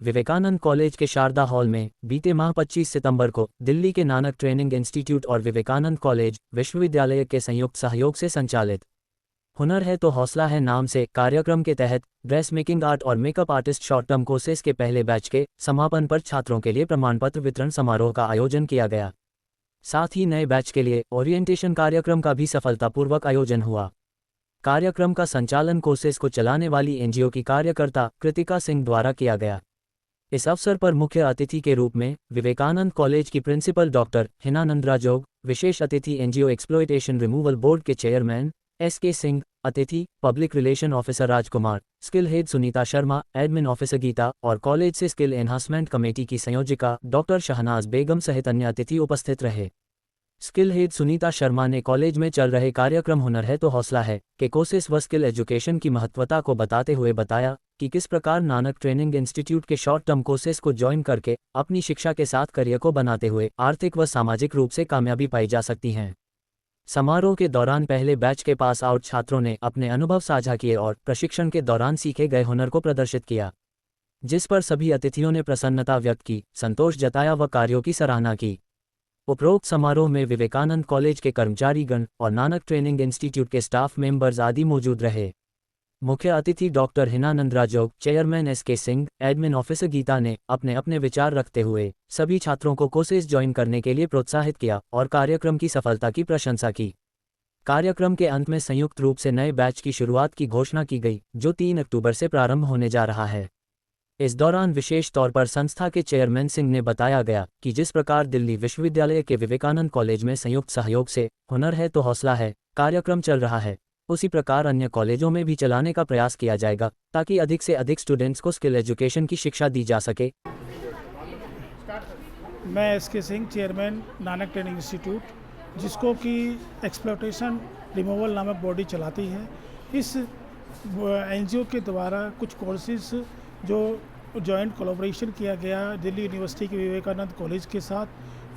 Vivekananda college के Sharda hall में बीते माह 25 सितंबर को दिल्ली के नानक ट्रेनिंग इंस्टीट्यूट और विवेकानंद कॉलेज विश्वविद्यालय के संयुक्त सहयोग से संचालित हुनर है तो हौसला है नाम से कार्यक्रम के तहत ड्रेस मेकिंग आर्ट और makeup artist short term courses के पहले बैच के समापन पर छात्रों के लिए प्रमाण पत्र वितरण समारोह का आयोजन किया गया। साथ ही नए बैच के लिए ओरिएंटेशन कार्यक्रम का भी सफलतापूर्वक आयोजन हुआ। कार्यक्रम का संचालन कोर्सेज को चलाने वाली एनजीओ की कार्यकर्ता कृतिका सिंह द्वारा किया गया। इस अवसर पर मुख्य अतिथि के रूप में विवेकानंद कॉलेज की प्रिंसिपल डॉक्टर हिना नंदराजोग, विशेष अतिथि एनजीओ एक्सप्लॉयटेशन रिमूवल बोर्ड के चेयरमैन एस.के. सिंह, अतिथि public relation officer Rajkumar, skill head Sunita Sharma, admin officer Geeta और कॉलेज से स्किल एनहांसमेंट कमेटी की संयोजिका डॉक्टर शहनाज बेगम सहित अन्य अतिथि उपस्थित रहे। स्किल हेड सुनीता शर्मा ने कॉलेज में चल रहे कार्यक्रम हुनर है तो हौसला है के कोर्सेस व स्किल एजुकेशन की महत्वता को बताते हुए बताया कि किस प्रकार नानक ट्रेनिंग इंस्टीट्यूट के शॉर्ट टर्म कोर्सेस को ज्वाइन करके अपनी शिक्षा के साथ करियर को बनाते हुए आर्थिक व सामाजिक रूप से कामयाबी पाई जा सकती है। समारोह के दौरान पहले बैच के पास आउट छात्रों ने अपने अनुभव साझा किए और प्रशिक्षण के दौरान सीखे गए हुनर को प्रदर्शित किया, जिस पर सभी अतिथियों ने प्रसन्नता व्यक्त की, संतोष जताया व कार्यों की सराहना की। उपरोक्त समारोह में विवेकानंद कॉलेज के कर्मचारीगण और नानक ट्रेनिंग इंस्टीट्यूट के स्टाफ मेंबर्स आदि मौजूद रहे। मुख्य अतिथि doctor Hina Nandrajog, chairman S K. Singh, admin officer Geeta ने अपने अपने विचार रखते हुए सभी छात्रों को कोर्सेज ज्वाइन करने के लिए प्रोत्साहित किया और कार्यक्रम की सफलता की प्रशंसा की। कार्यक्रम के अंत में संयुक्त रूप से नए बैच की शुरुआत की घोषणा की गई, जो 3 अक्टूबर से प्रारंभ होने जा रहा है। इस दौरान विशेष तौर पर संस्था के चेयरमैन सिंह ने बताया गया कि जिस प्रकार दिल्ली विश्वविद्यालय के विवेकानंद कॉलेज में संयुक्त सहयोग से हुनर है तो हौसला है कार्यक्रम चल रहा है, उसी प्रकार अन्य कॉलेजों में भी चलाने का प्रयास किया जाएगा ताकि अधिक से अधिक स्टूडेंट्स को स्किल एजुकेशन की शिक्षा दी जा सके। मैं SK. Singh, chairman Nanak training institute, जिसको कि एक्सप्लॉयटेशन रिमूवल नामक बॉडी चलाती है। इस एनजीओ के द्वारा कुछ कोर्सेज जो जॉइंट कोलैबोरेशन किया गया दिल्ली यूनिवर्सिटी के विवेकानंद कॉलेज के साथ,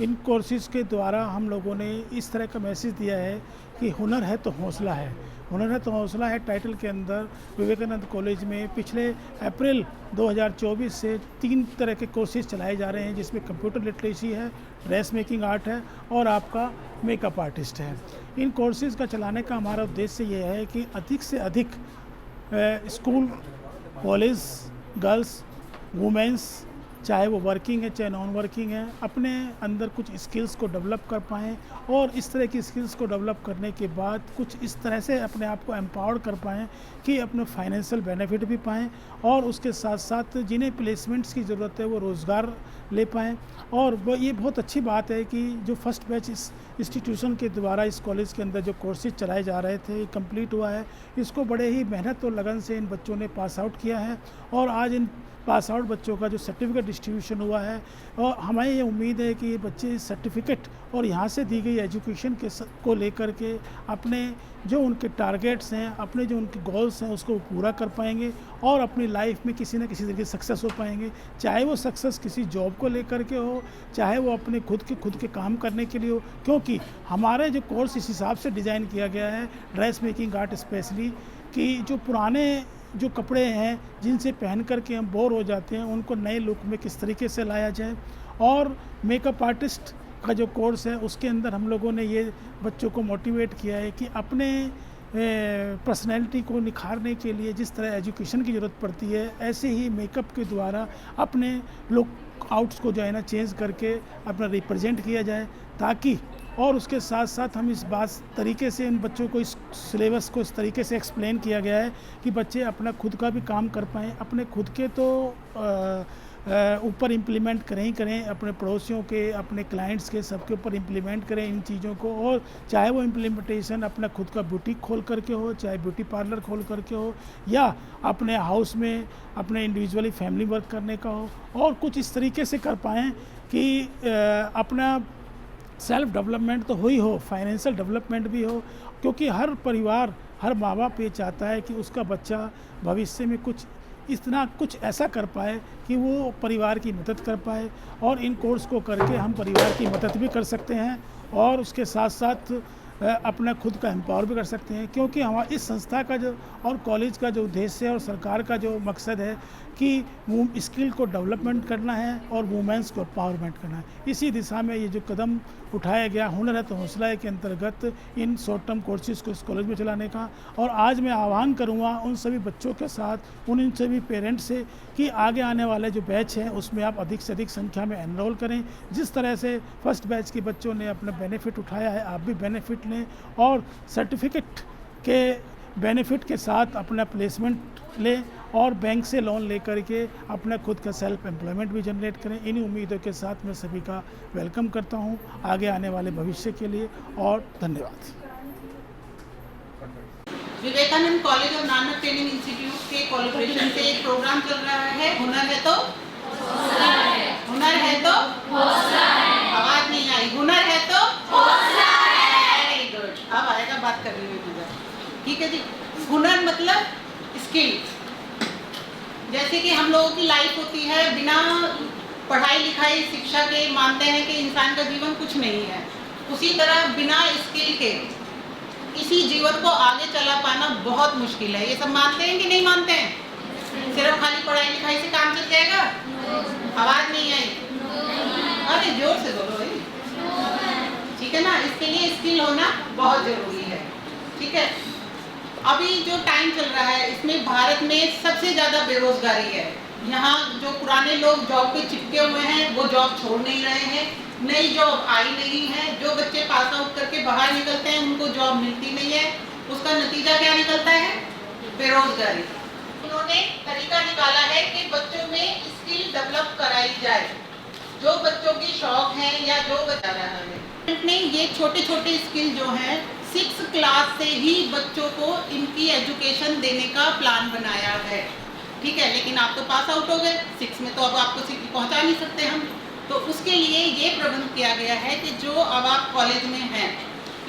इन कोर्सेज के द्वारा हम लोगों ने इस तरह का मैसेज दिया है कि हुनर है तो हौसला है। हुनर है तो हौसला है टाइटल के अंदर विवेकानंद कॉलेज में पिछले अप्रैल 2024 से 3 तरह के कोर्सेज चलाए जा रहे हैं, जिसमें कंप्यूटर लिटरेसी है, ड्रेस मेकिंग आर्ट है और आपका मेकअप आर्टिस्ट है। इन कोर्सेज का चलाने का हमारा उद्देश्य यह है कि अधिक से अधिक स्कूल, कॉलेज, गर्ल्स, वुमेंस, चाहे वो वर्किंग है चाहे नॉन वर्किंग है, अपने अंदर कुछ स्किल्स को डेवलप कर पाएँ और इस तरह की स्किल्स को डेवलप करने के बाद कुछ इस तरह से अपने आप को एम्पावर कर पाएँ कि अपने फाइनेंशियल बेनिफिट भी पाएँ और उसके साथ साथ जिन्हें प्लेसमेंट्स की ज़रूरत है वो रोज़गार ले पाएँ। और वो ये बहुत अच्छी बात है कि जो फर्स्ट बैच इस इंस्टीट्यूशन के द्वारा इस कॉलेज के अंदर जो कोर्सेज चलाए जा रहे थे कंप्लीट हुआ है। इसको बड़े ही मेहनत और लगन से इन बच्चों ने पास आउट किया है और आज इन पास आउट बच्चों का जो सर्टिफिकेट डिस्ट्रीब्यूशन हुआ है, और हमें ये उम्मीद है कि ये बच्चे सर्टिफिकेट और यहाँ से दी गई एजुकेशन को लेकर के अपने जो उनके टारगेट्स हैं, अपने जो उनके गोल्स हैं, उसको पूरा कर पाएंगे और अपनी लाइफ में किसी न किसी तरीके से सक्सेस हो पाएंगे। चाहे वो सक्सेस किसी जॉब को लेकर के हो, चाहे वो अपने खुद के काम करने के लिए हो, क्योंकि हमारे जो कोर्स इस हिसाब से डिज़ाइन किया गया है ड्रेस मेकिंग आर्ट स्पेशली, कि जो पुराने जो कपड़े हैं जिनसे पहन कर के हम बोर हो जाते हैं, उनको नए लुक में किस तरीके से लाया जाए। और मेकअप आर्टिस्ट का जो कोर्स है उसके अंदर हम लोगों ने ये बच्चों को मोटिवेट किया है कि अपने पर्सनैलिटी को निखारने के लिए जिस तरह एजुकेशन की ज़रूरत पड़ती है, ऐसे ही मेकअप के द्वारा अपने लुक आउट्स को जो है ना चेंज करके अपना रिप्रेजेंट किया जाए, ताकि और उसके साथ साथ हम इस बात तरीके से इन बच्चों को इस सिलेबस को इस तरीके से एक्सप्लेन किया गया है कि बच्चे अपना खुद का भी काम कर पाएँ, अपने खुद के तो ऊपर इम्प्लीमेंट करें ही करें, अपने पड़ोसियों के, अपने क्लाइंट्स के, सबके ऊपर इम्प्लीमेंट करें इन चीज़ों को। और चाहे वो इम्प्लीमेंटेशन अपना खुद का बुटीक खोल करके हो, चाहे ब्यूटी पार्लर खोल करके हो, या अपने हाउस में अपने इंडिविजुअली फैमिली वर्क करने का हो, और कुछ इस तरीके से कर पाएँ कि अपना सेल्फ डेवलपमेंट तो हो ही हो, फाइनेंशियल डेवलपमेंट भी हो, क्योंकि हर परिवार, हर माँ बाप ये चाहता है कि उसका बच्चा भविष्य में कुछ ऐसा कर पाए कि वो परिवार की मदद कर पाए। और इन कोर्स को करके हम परिवार की मदद भी कर सकते हैं और उसके साथ साथ अपना खुद का एम्पावर भी कर सकते हैं, क्योंकि हमारे इस संस्था का जो और कॉलेज का जो उद्देश्य है और सरकार का जो मकसद है कि स्किल को डेवलपमेंट करना है और वुमेंस को एम्पावरमेंट करना है। इसी दिशा में ये जो कदम उठाया गया हुनर है तो हौसला है के अंतर्गत इन शॉर्ट टर्म कोर्सेज़ को इस कॉलेज में चलाने का। और आज मैं आह्वान करूँगा उन सभी बच्चों के साथ, उन सभी पेरेंट्स से कि आगे आने वाले जो बैच हैं उसमें आप अधिक से अधिक संख्या में एनरोल करें। जिस तरह से फर्स्ट बैच के बच्चों ने अपना बेनिफिट उठाया है, आप भी बेनिफिट लें और सर्टिफिकेट के बेनिफिट के साथ अपना प्लेसमेंट लें और बैंक से लोन लेकर के अपना खुद का सेल्फ एम्प्लॉयमेंट भी जनरेट करें। इन्हीं उम्मीदों के साथ मैं सभी का वेलकम करता हूं आगे आने वाले भविष्य के लिए, और धन्यवाद। विवेकानंद कॉलेज और नानक ट्रेनिंग इंस्टीट्यूट के कोलैबोरेशन से एक प्रोग्राम चल रहा है, हुनर है तो हौसला है। हुनर है तो हौसला है। आवाज नहीं आई। हुनर है तो हौसला है। Very good. अब आएगा, बात कर रही हूँ। ठीक है जी। हुनर मतलब स्किल। जैसे कि हम लोगों की लाइफ होती है, बिना पढ़ाई लिखाई शिक्षा के मानते हैं कि इंसान का जीवन कुछ नहीं है, उसी तरह बिना स्किल के इसी जीवन को आगे चला पाना बहुत मुश्किल है। ये सब मानते हैं कि नहीं मानते हैं? सिर्फ खाली पढ़ाई लिखाई से काम चल जाएगा? आवाज नहीं आई। अरे जोर से बोलो भाई। ठीक है ना, इसके लिए स्किल होना बहुत जरूरी है। ठीक है। अभी जो टाइम चल रहा है इसमें भारत में सबसे ज़्यादा बेरोजगारी है। यहाँ जो पुराने लोग जॉब पे चिपके हुए हैं वो जॉब छोड़ नहीं रहे हैं, नई जॉब आई नहीं है। जो बच्चे पास आउट करके बाहर निकलते हैं उनको जॉब मिलती नहीं है। उसका नतीजा क्या निकलता है? बेरोजगारी। उन्होंने तरीका निकाला है कि बच्चों में स्किल डेवलप कराई जाए, जो बच्चों की शौक है या जो बता रहा है। ने ये छोटे छोटे स्किल जो हैं 6 क्लास से ही बच्चों को इनकी एजुकेशन देने का प्लान बनाया है। ठीक है, लेकिन आप तो पास आउट हो गए, 6 में तो अब आपको पहुंचा नहीं सकते हम। तो उसके लिए ये प्रबंध किया गया है कि जो अब आप कॉलेज में हैं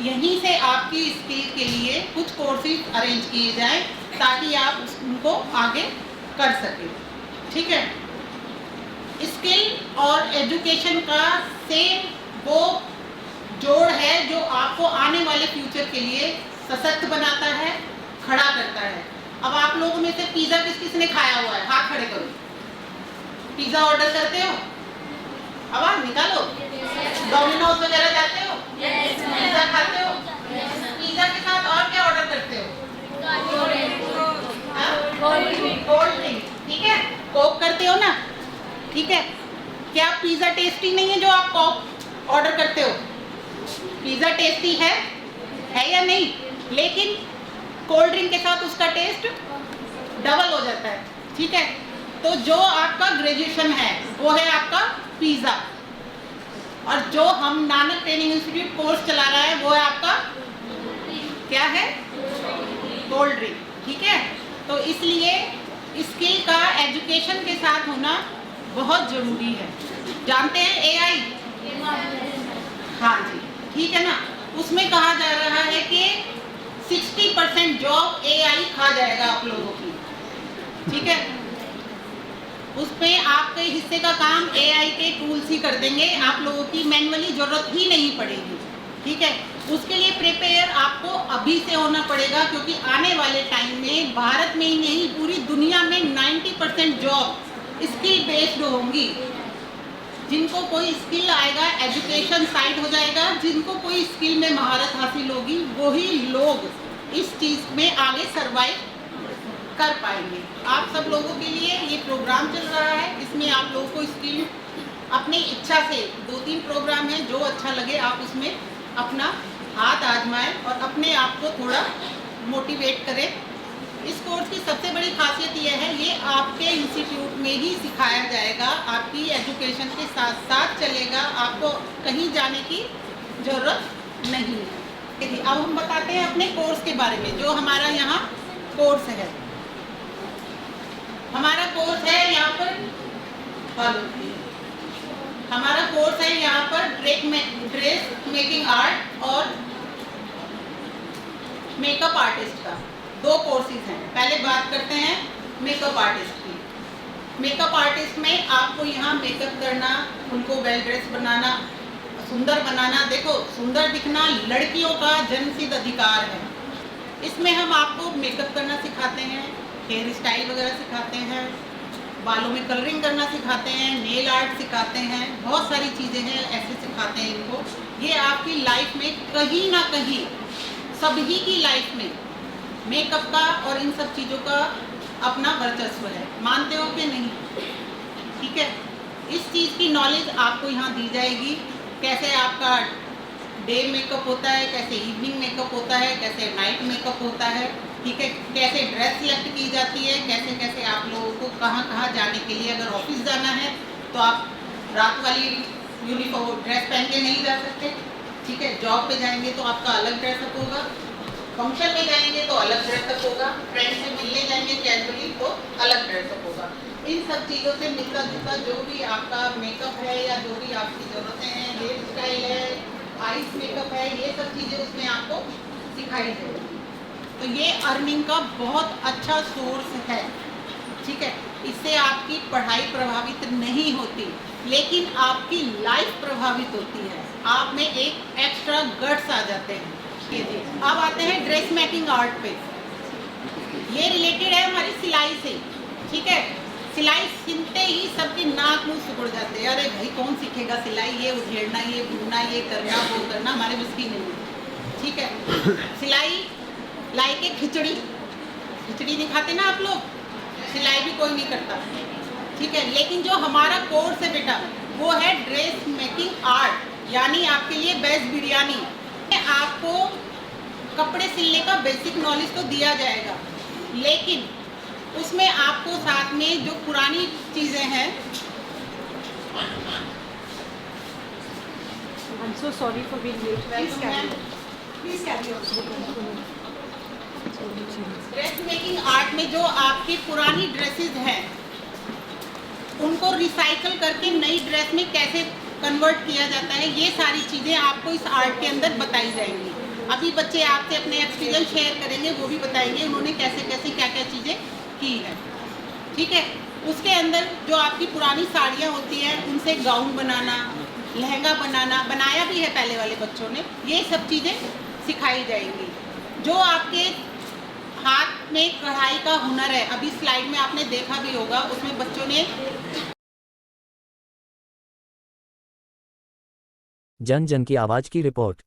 यहीं से आपकी स्किल के लिए कुछ कोर्सेज अरेंज किए जाएं ताकि आप उनको आगे कर सकें। ठीक है। स्किल और एजुकेशन का सेम वो जोड़ है जो आपको आने वाले फ्यूचर के लिए सशक्त बनाता है, खड़ा करता है। अब आप लोगों में से पिज़्ज़ा किस किस ने खाया हुआ है? हाथ खड़े करो। पिज़्ज़ा ऑर्डर करते हो? आवाज निकालो। डोमिनोज वगैरह जाते हो? पिज़्ज़ा खाते हो? पिज़्ज़ा के साथ और क्या ऑर्डर करते हो? Cold drink. ठीक है। कोक करते हो ना? ठीक है। क्या पिज़्ज़ा टेस्टी नहीं है जो आप कोक ऑर्डर करते हो? पिज़्ज़ा टेस्टी है या नहीं? लेकिन कोल्ड ड्रिंक के साथ उसका टेस्ट डबल हो जाता है। ठीक है। तो जो आपका ग्रेजुएशन है वो है आपका पिज़्ज़ा, और जो हम नानक ट्रेनिंग इंस्टीट्यूट कोर्स चला रहा है वो है आपका क्या है? Cold drink. ठीक है। तो इसलिए स्किल का एजुकेशन के साथ होना बहुत ज़रूरी है। जानते हैं एआई? हाँ जी, ठीक है ना। उसमें कहा जा रहा है कि 60% जॉब एआई खा जाएगा आप लोगों की। ठीक है। उसमें आपके हिस्से का काम एआई के टूल्स ही कर देंगे, आप लोगों की मैनुअली जरूरत ही नहीं पड़ेगी। ठीक है। उसके लिए प्रिपेयर आपको अभी से होना पड़ेगा, क्योंकि आने वाले टाइम में भारत में ही नहीं पूरी दुनिया में 90% जॉब स्किल बेस्ड होंगी। जिनको कोई स्किल आएगा एजुकेशन साइड हो जाएगा, जिनको कोई स्किल में महारत हासिल होगी वही लोग इस चीज़ में आगे सर्वाइव कर पाएंगे। आप सब लोगों के लिए ये प्रोग्राम चल रहा है, इसमें आप लोगों को स्किल अपनी इच्छा से 2-3 प्रोग्राम है, जो अच्छा लगे आप उसमें अपना हाथ आजमाएं और अपने आप को थोड़ा मोटिवेट करें। इस कोर्स की सबसे बड़ी खासियत यह है ये आपके इंस्टीट्यूट में ही सिखाया जाएगा, आपकी एजुकेशन के साथ साथ चलेगा, आपको कहीं जाने की ज़रूरत नहीं है। अब हम बताते हैं अपने कोर्स के बारे में। जो हमारा यहाँ कोर्स है, हमारा कोर्स है यहाँ पर हमारा कोर्स है यहाँ पर ड्रेस मेकिंग आर्ट और मेकअप आर्टिस्ट का 2 कोर्सेज हैं। पहले बात करते हैं मेकअप आर्टिस्ट की। मेकअप आर्टिस्ट में आपको यहाँ मेकअप करना, उनको वेल ड्रेस बनाना, सुंदर बनाना, देखो सुंदर दिखना लड़कियों का जन्मसिद्ध अधिकार है। इसमें हम आपको मेकअप करना सिखाते हैं, हेयर स्टाइल वगैरह सिखाते हैं, बालों में कलरिंग करना सिखाते हैं, नेल आर्ट सिखाते हैं, बहुत सारी चीज़ें हैं ऐसे सिखाते हैं इनको। ये आपकी लाइफ में कहीं ना कहीं, सभी की लाइफ में मेकअप का और इन सब चीज़ों का अपना वर्चस्व है, मानते हो कि नहीं? ठीक है, इस चीज़ की नॉलेज आपको यहाँ दी जाएगी, कैसे आपका डे मेकअप होता है, कैसे इवनिंग मेकअप होता है, कैसे नाइट मेकअप होता है, ठीक है, कैसे ड्रेस सिलेक्ट की जाती है, कैसे कैसे आप लोगों को कहाँ कहाँ जाने के लिए, अगर ऑफिस जाना है तो आप रात वाली यूनिफॉर्म ड्रेस पहन के नहीं जा सकते, ठीक है, जॉब पे जाएंगे तो आपका अलग ड्रेसअप होगा, फंक्शन में जाएंगे तो अलग ड्रेसअप होगा, फ्रेंड से मिलने जाएंगे कैजुअली तो अलग ड्रेसअप होगा। इन सब चीज़ों से मिलता जुलता जो भी आपका मेकअप है या जो भी आपकी ज़रूरतें हैं, हेयर स्टाइल है, आइस मेकअप है, ये सब चीज़ें उसमें आपको सिखाई जाएगी। तो ये अर्निंग का बहुत अच्छा सोर्स है, ठीक है। इससे आपकी पढ़ाई प्रभावित नहीं होती, लेकिन आपकी लाइफ प्रभावित होती है, आप में एक एक्स्ट्रा गट्स आ जाते हैं। अब आते हैं ड्रेस मेकिंग आर्ट पे। ये रिलेटेड है हमारी सिलाई से, ठीक है। सिलाई सीखते ही सबके नाक मुंह सिकुड़ जाते हैं, अरे भाई कौन सीखेगा सिलाई, ये उधेड़ना, ये बुनना, ये करना, वो करना हमारे बस की नहीं है, ठीक है। सिलाई लाई के खिचड़ी नहीं खाते ना आप लोग, सिलाई भी कोई नहीं करता, ठीक है। लेकिन जो हमारा कोर्स है बेटा वो है ड्रेस मेकिंग आर्ट, यानी आपके लिए बेस्ट बिरयानी। आपको कपड़े सिलने का बेसिक नॉलेज तो दिया जाएगा, लेकिन उसमें आपको साथ में जो पुरानी चीज़ें हैं, I'm so sorry for being late. Please carry on. Dress making art में जो आपकी पुरानी ड्रेसेस हैं उनको रिसाइकल करके नई ड्रेस में कैसे कन्वर्ट किया जाता है, ये सारी चीज़ें आपको इस आर्ट के अंदर बताई जाएंगी। अभी बच्चे आपसे अपने एक्सपीरियंस शेयर करेंगे, वो भी बताएंगे उन्होंने कैसे कैसे क्या क्या चीज़ें की है, ठीक है। उसके अंदर जो आपकी पुरानी साड़ियाँ होती हैं उनसे गाउन बनाना, लहंगा बनाना, बनाया भी है पहले वाले बच्चों ने, ये सब चीज़ें सिखाई जाएंगी। जो आपके हाथ में कढ़ाई का हुनर है, अभी स्लाइड में आपने देखा भी होगा, उसमें बच्चों ने जन जन की आवाज़ की रिपोर्ट।